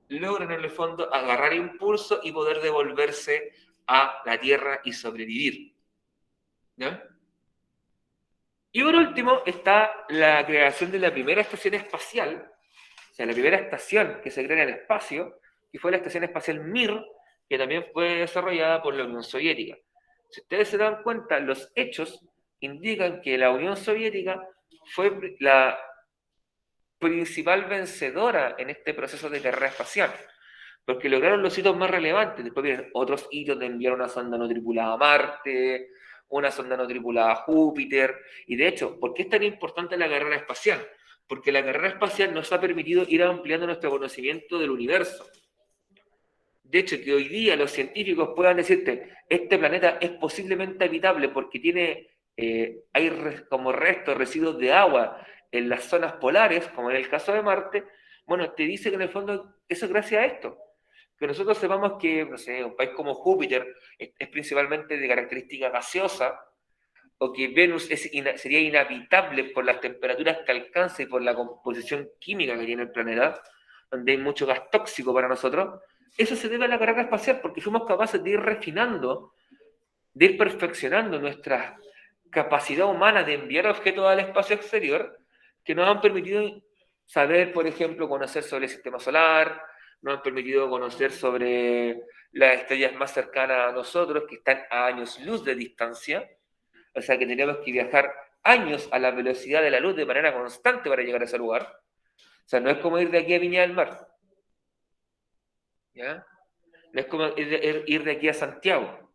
logran en el fondo agarrar impulso y poder devolverse a la Tierra y sobrevivir. ¿Ya? Y por último está la creación de la primera estación espacial, o sea, la primera estación que se crea en el espacio, y fue la estación espacial Mir, que también fue desarrollada por la Unión Soviética. Si ustedes se dan cuenta, los hechos indican que la Unión Soviética fue la principal vencedora en este proceso de carrera espacial, porque lograron los hitos más relevantes. Después vienen otros hitos de enviar una sonda no tripulada a Marte, una sonda no tripulada a Júpiter, y de hecho, ¿por qué es tan importante la carrera espacial? Porque la carrera espacial nos ha permitido ir ampliando nuestro conocimiento del universo. De hecho, que hoy día los científicos puedan decirte, este planeta es posiblemente habitable porque hay como restos, residuos de agua en las zonas polares, como en el caso de Marte. Bueno, te dice que en el fondo eso es gracias a esto. Que nosotros sepamos que, no sé, un país como Júpiter es principalmente de característica gaseosa, o que Venus sería inhabitable por las temperaturas que alcanza y por la composición química que tiene el planeta, donde hay mucho gas tóxico para nosotros. Eso se debe a la carrera espacial, porque fuimos capaces de ir refinando de ir perfeccionando nuestra capacidad humana de enviar objetos al espacio exterior, que nos han permitido saber, por ejemplo, conocer sobre el sistema solar, nos han permitido conocer sobre las estrellas más cercanas a nosotros, que están a años luz de distancia, o sea que tenemos que viajar años a la velocidad de la luz de manera constante para llegar a ese lugar. O sea, no es como ir de aquí a Viña del Mar, ¿ya? No es como ir de aquí a Santiago,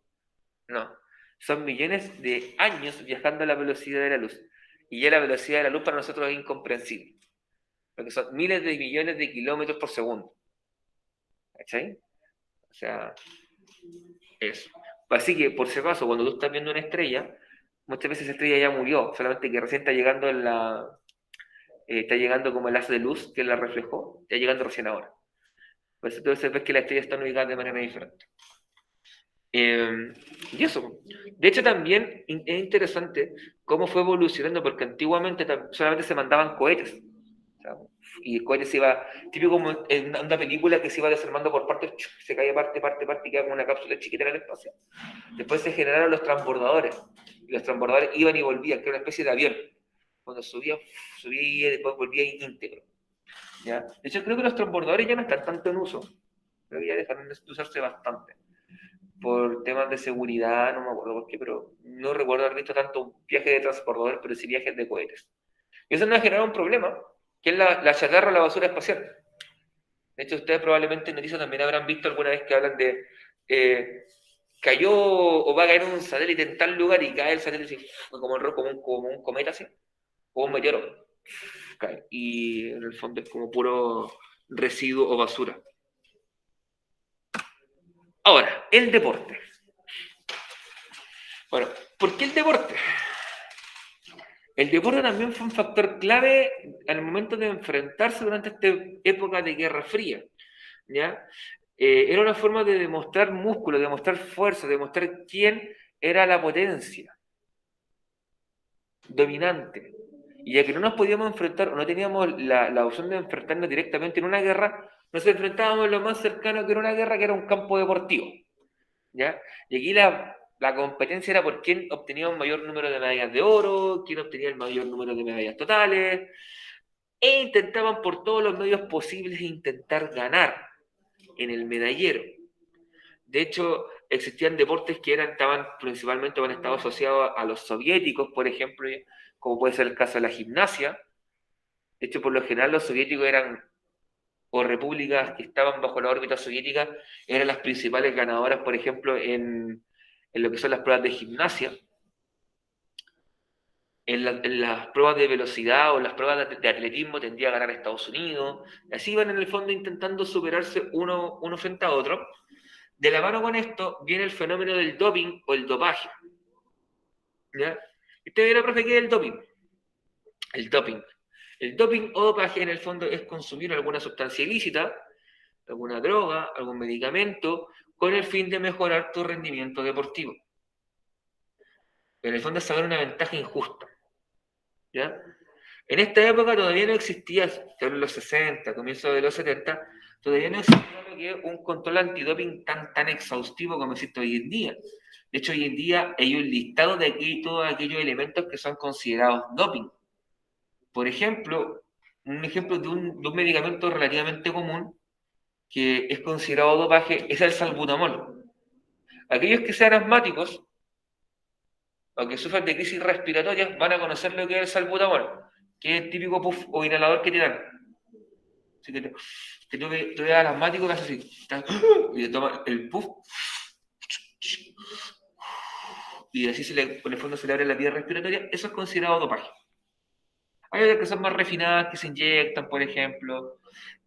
no. Son millones de años viajando a la velocidad de la luz. Y ya la velocidad de la luz para nosotros es incomprensible, porque son miles de millones de kilómetros por segundo. ¿Cachai? O sea, eso. Así que, por si acaso, cuando tú estás viendo una estrella, muchas veces esa estrella ya murió, solamente que recién está llegando está llegando como el haz de luz que la reflejó, está llegando recién ahora. Por eso tú ves que las estrellas están ubicadas de manera diferente. Y eso. De hecho, también es interesante cómo fue evolucionando, porque antiguamente solamente se mandaban cohetes. O sea, y el cohete se iba, típico como en una película que se iba desarmando por partes, se caía parte, y queda como una cápsula chiquita en el espacio. Después se generaron los transbordadores. Y los transbordadores iban y volvían, que era una especie de avión. Cuando subía y después volvía íntegro. ¿Ya? De hecho, creo que los transbordadores ya no están tanto en uso. Creo que ya dejaron de usarse bastante por temas de seguridad, no me acuerdo por qué, pero no recuerdo haber visto tanto viajes de transbordadores, pero sí viajes de cohetes. Y eso nos ha generado un problema, que es la chatarra o la basura espacial. De hecho, ustedes probablemente en noticias también habrán visto alguna vez que hablan de cayó o va a caer un satélite en tal lugar y cae el satélite así, como un cometa así, o un meteoro. Cae. Y en el fondo es como puro residuo o basura. Ahora, el deporte. Bueno, ¿por qué el deporte? El deporte también fue un factor clave al momento de enfrentarse durante esta época de Guerra Fría, ¿ya? Era una forma de demostrar músculo, de demostrar fuerza, de demostrar quién era la potencia dominante. Y ya que no nos podíamos enfrentar, o no teníamos la opción de enfrentarnos directamente en una guerra, nos enfrentábamos en lo más cercano que era una guerra, que era un campo deportivo, ¿ya? Y aquí la competencia era por quién obtenía un mayor número de medallas de oro, quién obtenía el mayor número de medallas totales, e intentaban por todos los medios posibles intentar ganar en el medallero. De hecho, existían deportes que estaban principalmente han estado asociados a los soviéticos, por ejemplo, como puede ser el caso de la gimnasia. De hecho, por lo general los soviéticos eran, o repúblicas que estaban bajo la órbita soviética, eran las principales ganadoras, por ejemplo, en lo que son las pruebas de gimnasia. En las pruebas de velocidad o las pruebas de atletismo tendría a ganar Estados Unidos. Así iban en el fondo intentando superarse uno frente a otro. De la mano con esto viene el fenómeno del doping o el dopaje. ¿Ya? Usted dirá, profe, ¿qué es el doping? El doping. El doping o dopaje en el fondo es consumir alguna sustancia ilícita, alguna droga, algún medicamento, con el fin de mejorar tu rendimiento deportivo. En el fondo es sacar una ventaja injusta. ¿Ya? En esta época todavía no existía, en los 60, comienzos de los 70, todavía no existía lo que es un control antidoping tan exhaustivo como existe hoy en día. De hecho, hoy en día hay un listado de todos aquellos elementos que son considerados doping. Por ejemplo, un ejemplo de un medicamento relativamente común que es considerado dopaje es el salbutamol. Aquellos que sean asmáticos o que sufran de crisis respiratorias van a conocer lo que es el salbutamol, que es el típico puff o inhalador que te dan. Así que tú ves al asmático que hace así, y te toma el puff, y así con el fondo se le abre la vía respiratoria. Eso es considerado dopaje. Hay otras que son más refinadas, que se inyectan, por ejemplo.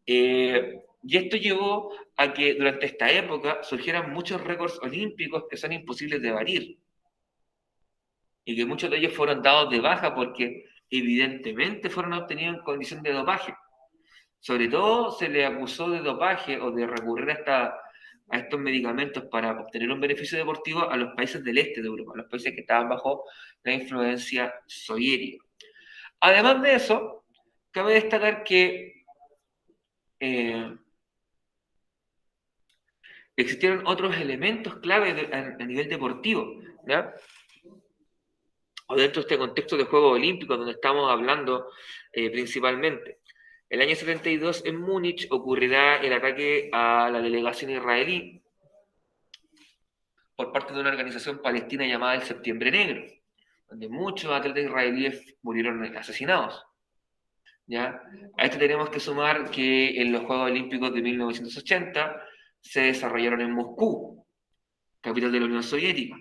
Y esto llevó a que durante esta época surgieran muchos récords olímpicos que son imposibles de batir. Y que muchos de ellos fueron dados de baja porque evidentemente fueron obtenidos en condición de dopaje. Sobre todo se le acusó de dopaje o de recurrir a estos medicamentos para obtener un beneficio deportivo a los países del este de Europa, a los países que estaban bajo la influencia soviética. Además de eso, cabe destacar que existieron otros elementos clave a nivel deportivo, ¿ya? O dentro de este contexto de Juegos Olímpicos, donde estamos hablando principalmente. El año 72 en Múnich ocurrirá el ataque a la delegación israelí por parte de una organización palestina llamada el Septiembre Negro, donde muchos atletas israelíes murieron asesinados. ¿Ya? A esto tenemos que sumar que en los Juegos Olímpicos de 1980 se desarrollaron en Moscú, capital de la Unión Soviética.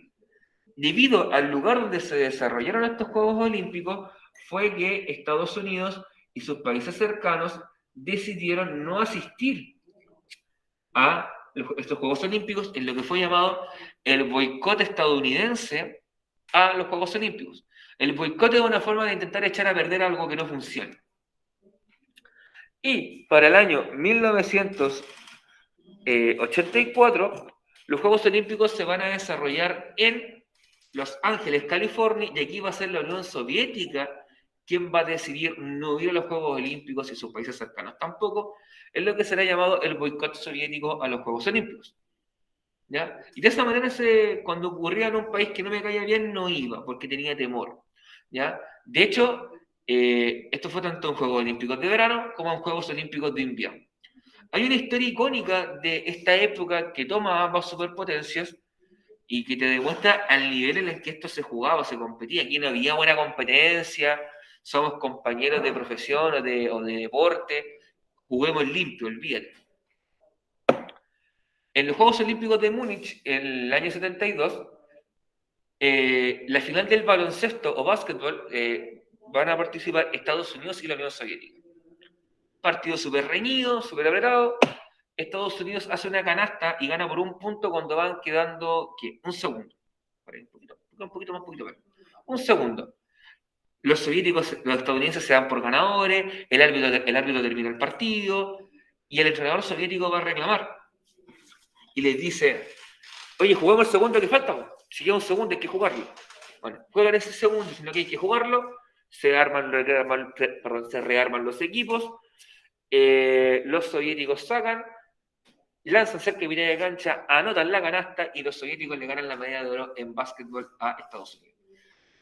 Debido al lugar donde se desarrollaron estos Juegos Olímpicos, fue que Estados Unidos y sus países cercanos decidieron no asistir a estos Juegos Olímpicos en lo que fue llamado el boicot estadounidense a los Juegos Olímpicos. El boicot es una forma de intentar echar a perder algo que no funciona. Y para el año 1984, los Juegos Olímpicos se van a desarrollar en Los Ángeles, California, y aquí va a ser la Unión Soviética quien va a decidir no ir a los Juegos Olímpicos y sus países cercanos tampoco, es lo que será llamado el boicot soviético a los Juegos Olímpicos. ¿Ya? Y de esa manera, cuando ocurría en un país que no me caía bien, no iba, porque tenía temor. ¿Ya? De hecho, esto fue tanto en Juegos Olímpicos de verano como en Juegos Olímpicos de invierno. Hay una historia icónica de esta época que toma ambas superpotencias y que te demuestra al nivel en el que esto se jugaba, se competía. Aquí no había buena competencia, somos compañeros de profesión o de deporte, juguemos limpio, olvídate. En los Juegos Olímpicos de Múnich, en el año 72, la final del baloncesto o básquetbol van a participar Estados Unidos y la Unión Soviética. Partido súper reñido, súper apretado. Estados Unidos hace una canasta y gana por un punto cuando van quedando, ¿qué? Un segundo. Un poquito más, poquito menos. Un segundo. Los soviéticos, los estadounidenses se dan por ganadores, el árbitro termina el partido y el entrenador soviético va a reclamar. Y les dice, oye, juguemos el segundo que falta. Si queda un segundo hay que jugarlo. Bueno, juegan ese segundo, sino que hay que jugarlo. Se rearman los equipos. Los soviéticos sacan, lanzan cerca de mitad de cancha, anotan la canasta y los soviéticos le ganan la medalla de oro en básquetbol a Estados Unidos.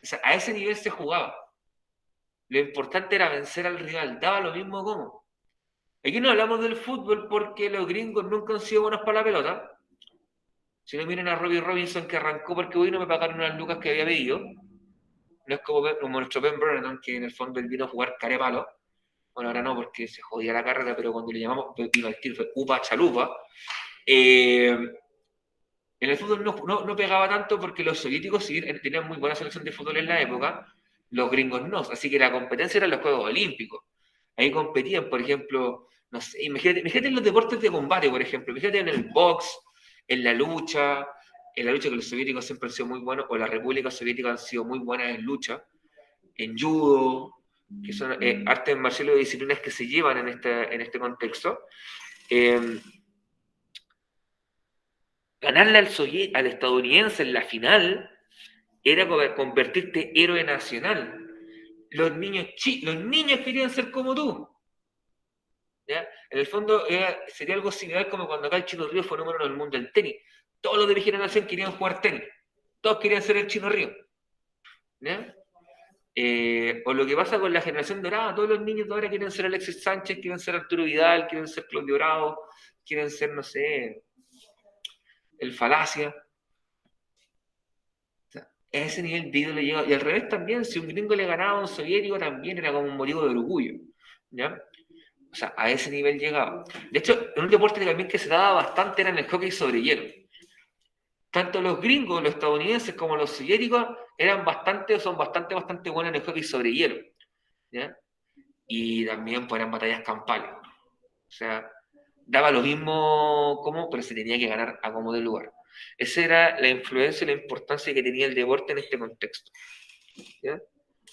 O sea, a ese nivel se jugaba. Lo importante era vencer al rival, daba lo mismo como. Aquí no hablamos del fútbol porque los gringos nunca han sido buenos para la pelota. Si no, miren a Robbie Robinson que arrancó porque hoy no me pagaron unas lucas que había pedido. No es como nuestro Ben Brennan, que en el fondo él vino a jugar carepalo. Bueno, ahora no, porque se jodía la carrera, pero cuando le llamamos, iba a decir, fue Upa Chalupa. En el fútbol no pegaba tanto porque los soviéticos sí tenían muy buena selección de fútbol en la época, los gringos no. Así que la competencia eran los Juegos Olímpicos. Ahí competían, por ejemplo, no sé, imagínate en los deportes de combate, por ejemplo, imagínate en el box, en la lucha que los soviéticos siempre han sido muy buenos, o la República Soviética han sido muy buenas en lucha, en judo, que son artes marciales o disciplinas que se llevan en este contexto. Ganarle al estadounidense en la final era convertirte héroe nacional. Los niños querían ser como tú. ¿Ya? En el fondo sería algo similar como cuando acá el Chino Río fue número uno del mundo del tenis. Todos los de mi generación querían jugar tenis. Todos querían ser el Chino Río. ¿Ya? O lo que pasa con la generación dorada, todos los niños de ahora quieren ser Alexis Sánchez, quieren ser Arturo Vidal, quieren ser Claudio Bravo, quieren ser, no sé, el Falacia. O sea, a ese nivel de ídolo llega. Y al revés también, si un gringo le ganaba a un soviético, también era como un motivo de orgullo. ¿Ya? O sea, a ese nivel llegaba. De hecho, en un deporte también que se daba bastante era en el hockey sobre hielo. Tanto los gringos, los estadounidenses como los soviéticos eran son bastante buenos en el hockey sobre hielo. ¿Ya? Y también pues, eran batallas campales. O sea, daba lo mismo pero se tenía que ganar a como de lugar. Esa era la influencia y la importancia que tenía el deporte en este contexto. ¿Ya?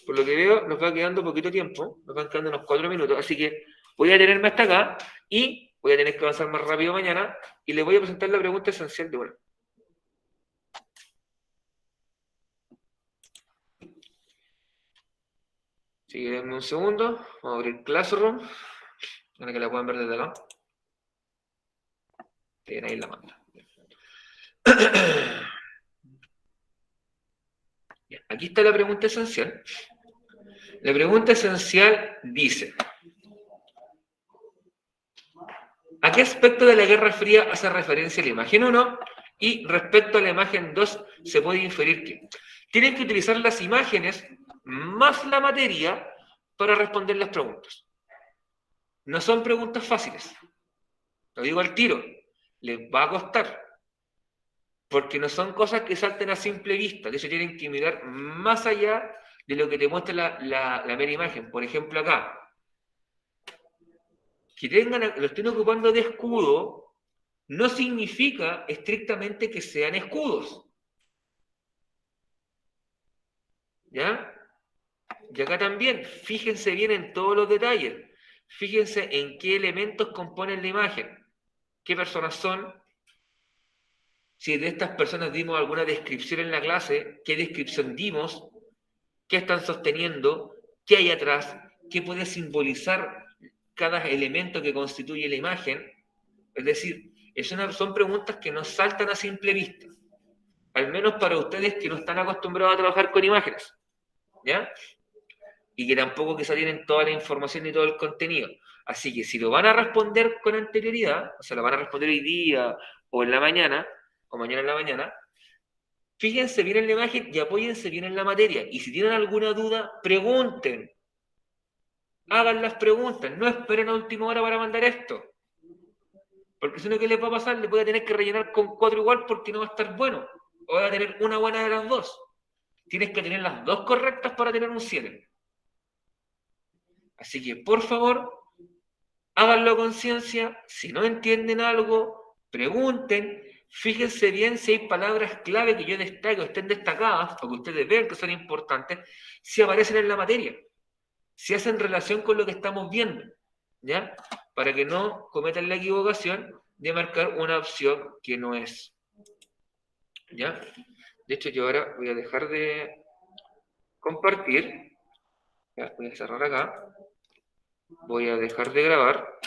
Por lo que veo, nos va quedando poquito tiempo, nos van quedando unos 4 minutos, así que voy a tenerme hasta acá y voy a tener que avanzar más rápido mañana y les voy a presentar la pregunta esencial de bueno. Así que denme un segundo, vamos a abrir Classroom, para que la puedan ver desde acá. Bien, ahí la mando. Bien, aquí está la pregunta esencial. La pregunta esencial dice: ¿a qué aspecto de la Guerra Fría hace referencia la imagen 1? Y respecto a la imagen 2, se puede inferir que tienen que utilizar las imágenes más la materia para responder las preguntas. No son preguntas fáciles. Lo digo al tiro. Les va a costar. Porque no son cosas que salten a simple vista. De hecho, tienen que mirar más allá de lo que te muestra la mera imagen. Por ejemplo, acá. Que lo estén ocupando de escudo no significa estrictamente que sean escudos. ¿Ya? Y acá también, fíjense bien en todos los detalles. Fíjense en qué elementos componen la imagen. ¿Qué personas son? Si de estas personas dimos alguna descripción en la clase, ¿qué descripción dimos? ¿Qué están sosteniendo? ¿Qué hay atrás? ¿Qué puede simbolizar cada elemento que constituye la imagen? Es decir, son preguntas que no saltan a simple vista. Al menos para ustedes que no están acostumbrados a trabajar con imágenes. ¿Ya? Y que tampoco quizá tienen toda la información ni todo el contenido. Así que si lo van a responder con anterioridad, o sea, lo van a responder hoy día o en la mañana, o mañana en la mañana, fíjense bien en la imagen y apóyense bien en la materia. Y si tienen alguna duda, pregunten. Hagan las preguntas, no esperen a última hora para mandar esto. Porque si no, ¿qué les va a pasar? Le voy a tener que rellenar con 4 igual porque no va a estar bueno. O va a tener una buena de las dos. Tienes que tener las dos correctas para tener un 7. Así que, por favor, háganlo a conciencia. Si no entienden algo, pregunten. Fíjense bien si hay palabras clave que yo destaque o estén destacadas, o que ustedes vean que son importantes, si aparecen en la materia, si hacen relación con lo que estamos viendo, ¿ya? Para que no cometan la equivocación de marcar una opción que no es, ¿ya? De hecho, yo ahora voy a dejar de compartir, ¿ya? Voy a cerrar acá, voy a dejar de grabar